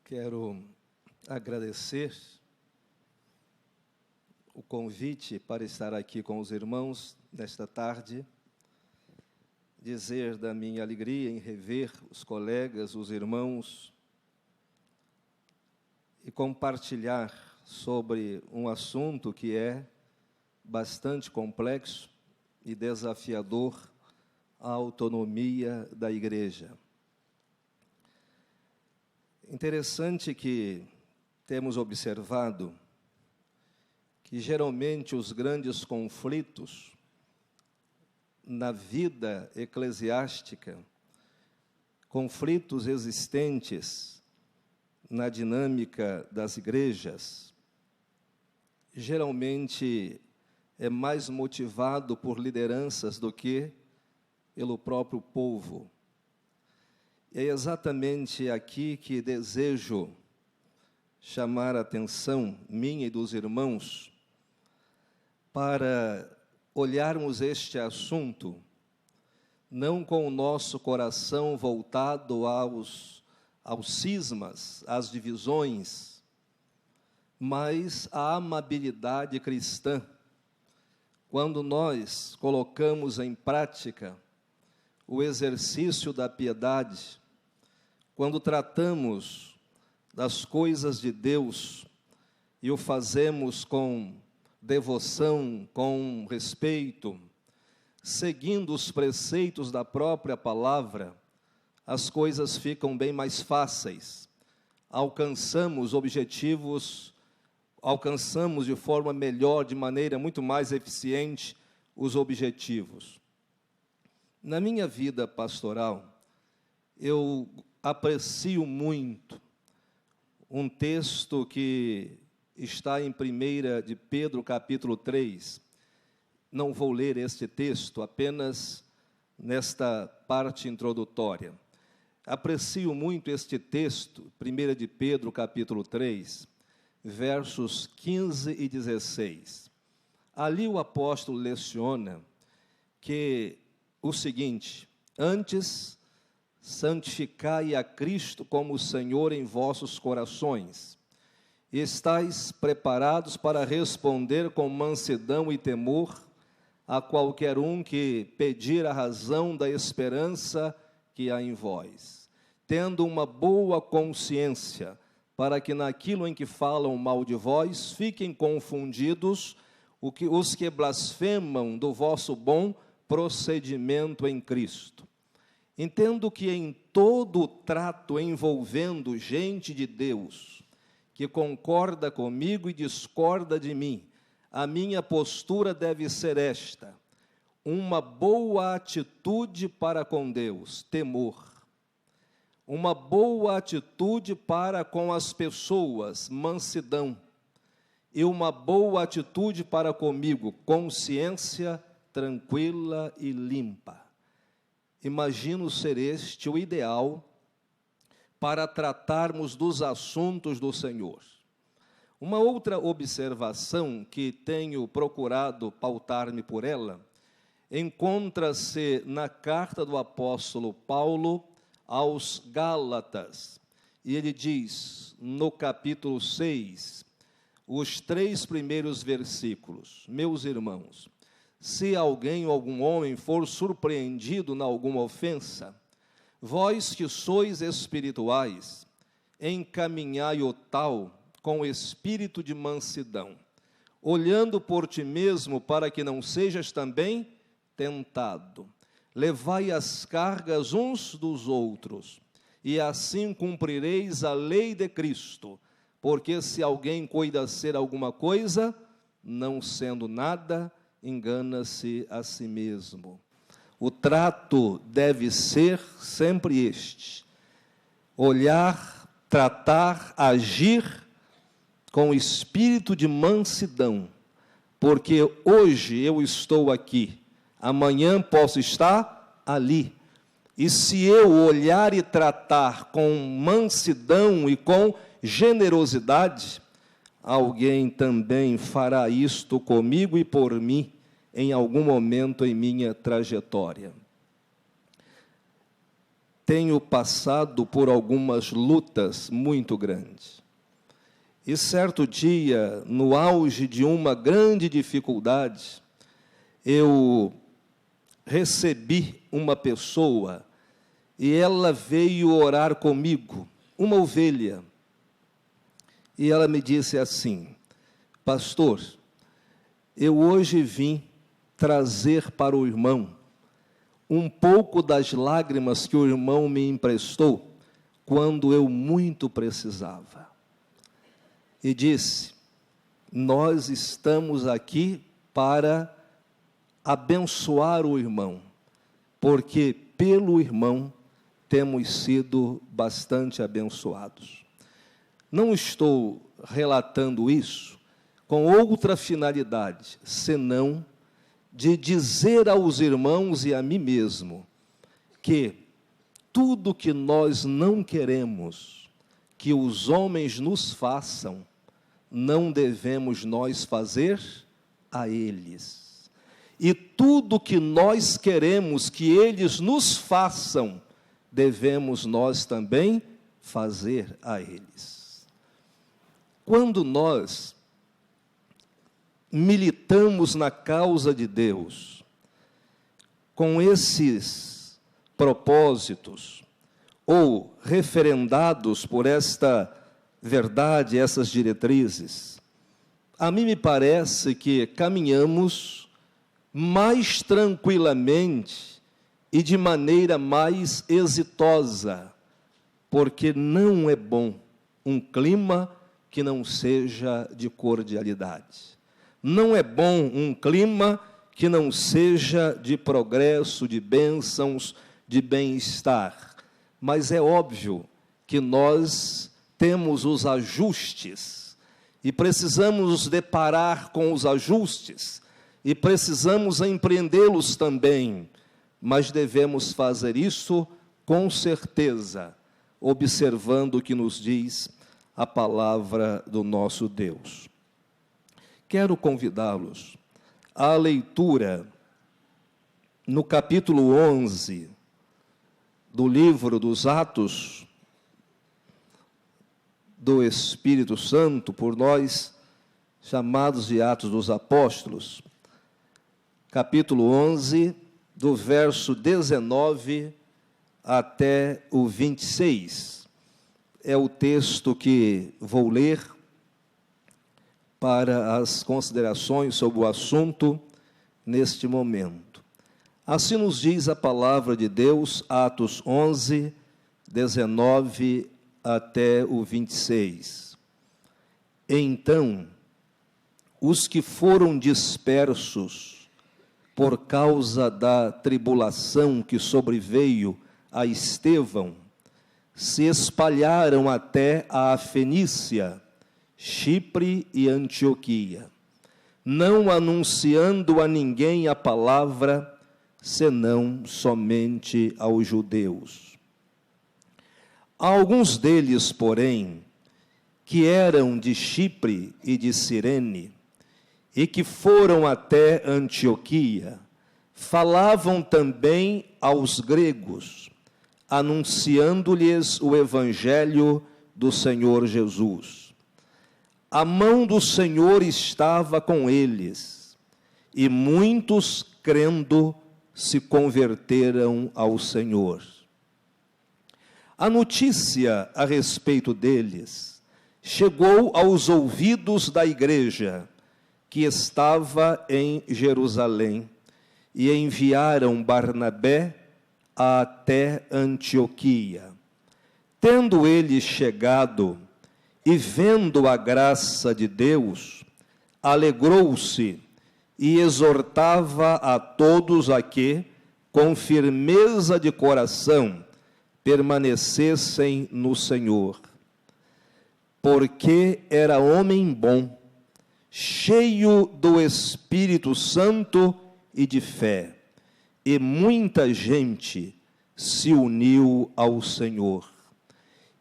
Quero agradecer o convite para estar aqui com os irmãos nesta tarde, dizer da minha alegria em rever os colegas, os irmãos, e compartilhar sobre um assunto que é bastante complexo e desafiador, a autonomia da Igreja. Interessante que temos observado que, geralmente, os grandes conflitos na vida eclesiástica, conflitos existentes na dinâmica das igrejas, geralmente é mais motivado por lideranças do que pelo próprio povo. E é exatamente aqui que desejo chamar a atenção minha e dos irmãos para olharmos este assunto não com o nosso coração voltado aos cismas, às divisões, mas à amabilidade cristã, quando nós colocamos em prática o exercício da piedade, quando tratamos das coisas de Deus e o fazemos com devoção, com respeito, seguindo os preceitos da própria palavra, as coisas ficam bem mais fáceis. Alcançamos objetivos, alcançamos de forma melhor, de maneira muito mais eficiente, os objetivos. Na minha vida pastoral, eu aprecio muito um texto que está em 1 de Pedro, capítulo 3. Não vou ler este texto, apenas nesta parte introdutória. Aprecio muito este texto, 1 de Pedro, capítulo 3, versos 15 e 16. Ali o apóstolo leciona que o seguinte: antes, santificai a Cristo como Senhor em vossos corações, e estais preparados para responder com mansidão e temor a qualquer um que pedir a razão da esperança que há em vós, tendo uma boa consciência, para que naquilo em que falam mal de vós, fiquem confundidos os que blasfemam do vosso bom procedimento em Cristo. Entendo que em todo o trato envolvendo gente de Deus, que concorda comigo e discorda de mim, a minha postura deve ser esta: uma boa atitude para com Deus, temor. Uma boa atitude para com as pessoas, mansidão. E uma boa atitude para comigo, consciência tranquila e limpa. Imagino ser este o ideal para tratarmos dos assuntos do Senhor. Uma outra observação que tenho procurado pautar-me por ela, encontra-se na carta do apóstolo Paulo aos Gálatas. E ele diz, no capítulo 6, os 3 primeiros versículos: meus irmãos, se alguém ou algum homem for surpreendido em alguma ofensa, vós que sois espirituais, encaminhai o tal com espírito de mansidão, olhando por ti mesmo para que não sejas também tentado. Levai as cargas uns dos outros, e assim cumprireis a lei de Cristo, porque se alguém cuida ser alguma coisa, não sendo nada, engana-se a si mesmo. O trato deve ser sempre este: olhar, tratar, agir com espírito de mansidão, porque hoje eu estou aqui, amanhã posso estar ali, e se eu olhar e tratar com mansidão e com generosidade, alguém também fará isto comigo e por mim em algum momento em minha trajetória. tenho passado por algumas lutas muito grandes. E certo dia, no auge de uma grande dificuldade, eu recebi uma pessoa e ela veio orar comigo, uma ovelha. E ela me disse assim: pastor, eu hoje vim trazer para o irmão um pouco das lágrimas que o irmão me emprestou quando eu muito precisava. E disse: nós estamos aqui para abençoar o irmão, porque pelo irmão temos sido bastante abençoados. Não estou relatando isso com outra finalidade, senão de dizer aos irmãos e a mim mesmo que tudo que nós não queremos que os homens nos façam, não devemos nós fazer a eles. E tudo que nós queremos que eles nos façam, devemos nós também fazer a eles. Quando nós militamos na causa de Deus, com esses propósitos, ou referendados por esta verdade, essas diretrizes, a mim me parece que caminhamos mais tranquilamente e de maneira mais exitosa, porque não é bom um clima que não seja de cordialidade. Não é bom um clima que não seja de progresso, de bênçãos, de bem-estar. Mas é óbvio que nós temos os ajustes e precisamos nos deparar com os ajustes e precisamos empreendê-los também, mas devemos fazer isso com certeza, observando o que nos diz a palavra do nosso Deus. Quero convidá-los à leitura no capítulo 11 do livro dos Atos do Espírito Santo, por nós chamados de Atos dos Apóstolos, capítulo 11, do verso 19 até o 26. É o texto que vou ler para as considerações sobre o assunto neste momento. Assim nos diz a palavra de Deus, Atos 11, 19 até o 26. Então, os que foram dispersos por causa da tribulação que sobreveio a Estevão, se espalharam até a Fenícia, Chipre e Antioquia, não anunciando a ninguém a palavra, senão somente aos judeus. Alguns deles, porém, que eram de Chipre e de Cirene, e que foram até Antioquia, falavam também aos gregos, anunciando-lhes o evangelho do Senhor Jesus. A mão do Senhor estava com eles, e muitos, crendo, se converteram ao Senhor. A notícia a respeito deles chegou aos ouvidos da igreja, que estava em Jerusalém, e enviaram Barnabé até Antioquia. Tendo ele chegado e vendo a graça de Deus, alegrou-se e exortava a todos a que, com firmeza de coração, permanecessem no Senhor. Porque era homem bom, cheio do Espírito Santo e de fé, e muita gente se uniu ao Senhor.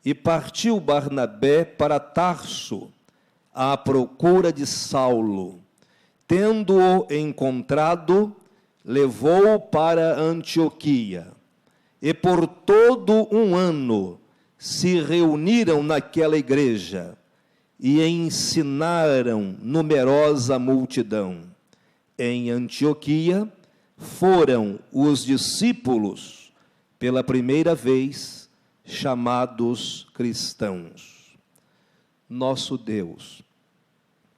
E partiu Barnabé para Tarso, à procura de Saulo. Tendo-o encontrado, levou-o para Antioquia. e por todo um ano se reuniram naquela igreja e ensinaram numerosa multidão. Em Antioquia foram os discípulos, pela primeira vez, chamados cristãos. Nosso Deus,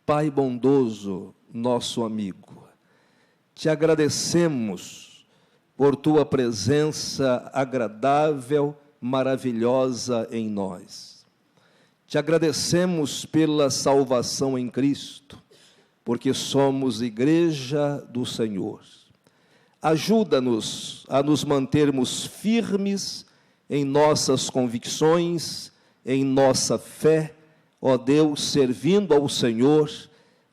Pai bondoso, nosso amigo, te agradecemos por tua presença agradável, maravilhosa em nós. Te agradecemos pela salvação em Cristo, porque somos igreja do Senhor. Ajuda-nos a nos mantermos firmes em nossas convicções, em nossa fé, ó Deus, servindo ao Senhor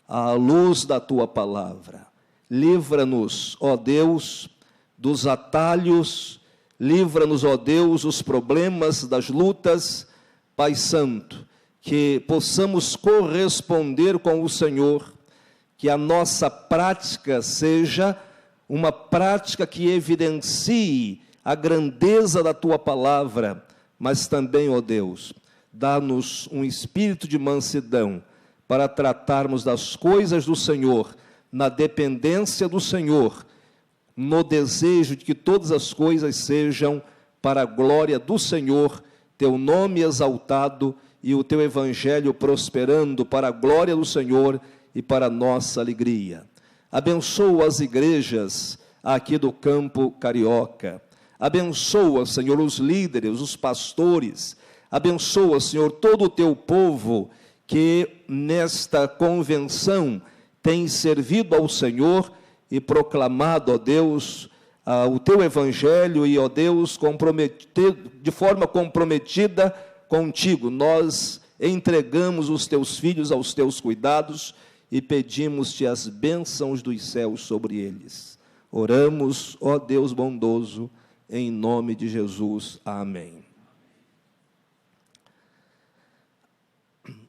à luz da tua palavra. Livra-nos, ó Deus, dos atalhos, livra-nos, ó Deus, dos problemas, das lutas. Pai Santo, que possamos corresponder com o Senhor, que a nossa prática seja uma prática que evidencie a grandeza da tua palavra, mas também, ó Deus, dá-nos um espírito de mansidão para tratarmos das coisas do Senhor, na dependência do Senhor, no desejo de que todas as coisas sejam para a glória do Senhor, teu nome exaltado e o teu evangelho prosperando para a glória do Senhor e para a nossa alegria. Abençoa as igrejas aqui do campo carioca. Abençoa, Senhor, os líderes, os pastores. Abençoa, Senhor, todo o teu povo que nesta convenção tem servido ao Senhor e proclamado, ó Deus, o teu evangelho e, ó Deus, de forma comprometida contigo. Nós entregamos os teus filhos aos teus cuidados e pedimos-te as bênçãos dos céus sobre eles. Oramos, ó Deus bondoso, em nome de Jesus. Amém.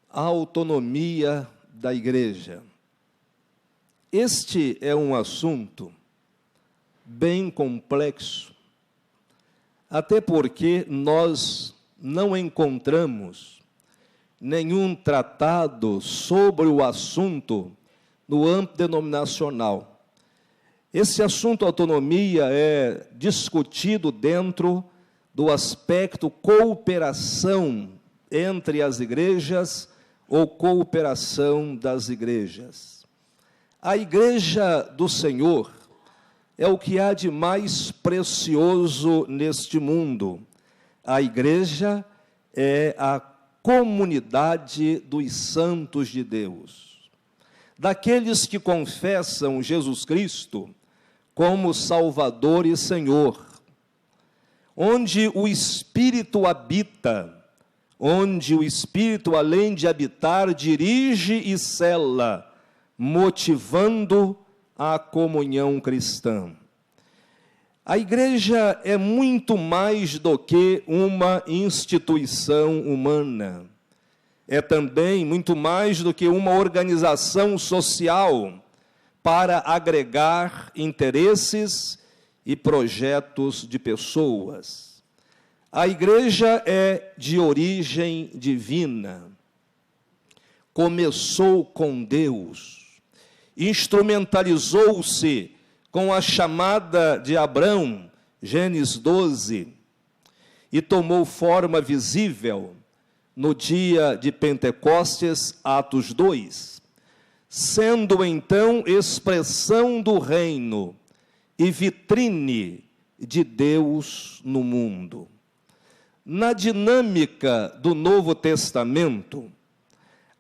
A autonomia da igreja. Este é um assunto bem complexo, até porque nós não encontramos nenhum tratado sobre o assunto no âmbito denominacional. Esse assunto autonomia é discutido dentro do aspecto cooperação entre as igrejas ou cooperação das igrejas. A igreja do Senhor é o que há de mais precioso neste mundo. A igreja é a comunidade dos santos de Deus, daqueles que confessam Jesus Cristo como Salvador e Senhor, onde o Espírito habita, onde o Espírito, além de habitar, dirige e cela, motivando a comunhão cristã. A igreja é muito mais do que uma instituição humana. É também muito mais do que uma organização social para agregar interesses e projetos de pessoas. A igreja é de origem divina. Começou com Deus. Instrumentalizou-se com a chamada de Abrão, Gênesis 12, e tomou forma visível no dia de Pentecostes, Atos 2, sendo então expressão do reino e vitrine de Deus no mundo. Na dinâmica do Novo Testamento,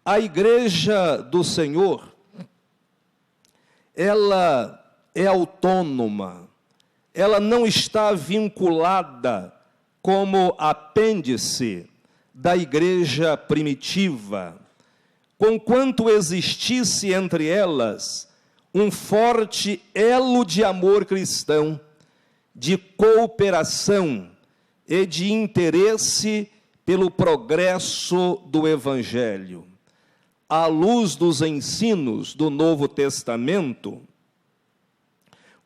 a igreja do Senhor, ela é autônoma, ela não está vinculada como apêndice da igreja primitiva, conquanto existisse entre elas um forte elo de amor cristão, de cooperação e de interesse pelo progresso do Evangelho. À luz dos ensinos do Novo Testamento,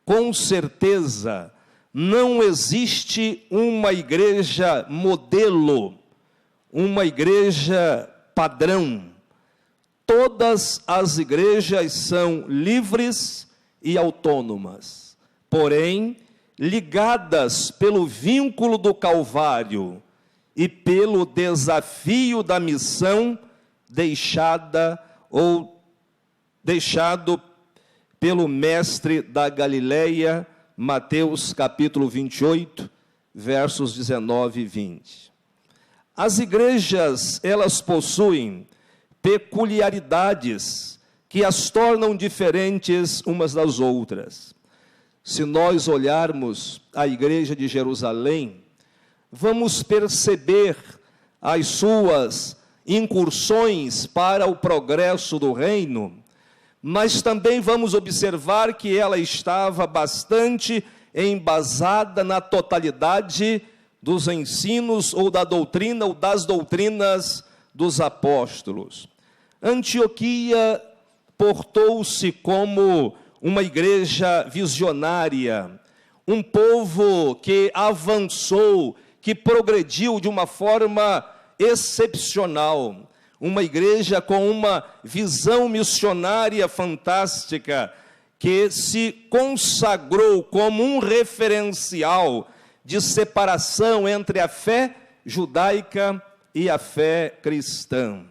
com certeza, Não existe uma igreja modelo, uma igreja padrão. Todas as igrejas são livres e autônomas, porém, ligadas pelo vínculo do Calvário e pelo desafio da missão deixado pelo mestre da Galileia, Mateus capítulo 28, versos 19 e 20. As igrejas, elas possuem peculiaridades que as tornam diferentes umas das outras. Se nós olharmos a igreja de Jerusalém, vamos perceber as suas incursões para o progresso do reino, mas também vamos observar que ela estava bastante embasada na totalidade dos ensinos ou da doutrina ou das doutrinas dos apóstolos. Antioquia portou-se como uma igreja visionária, um povo que avançou, que progrediu de uma forma excepcional, uma igreja com uma visão missionária fantástica, que se consagrou como um referencial de separação entre a fé judaica e a fé cristã.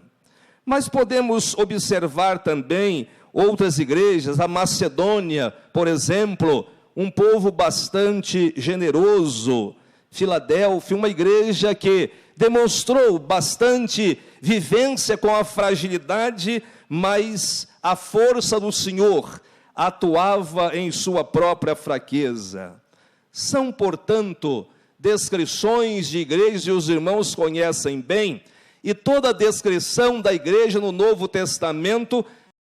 Mas podemos observar também outras igrejas, a Macedônia, por exemplo, um povo bastante generoso. Filadélfia, uma igreja que demonstrou bastante vivência com a fragilidade, mas a força do Senhor atuava em sua própria fraqueza. São, portanto, descrições de igrejas, e os irmãos conhecem bem, e toda a descrição da igreja no Novo Testamento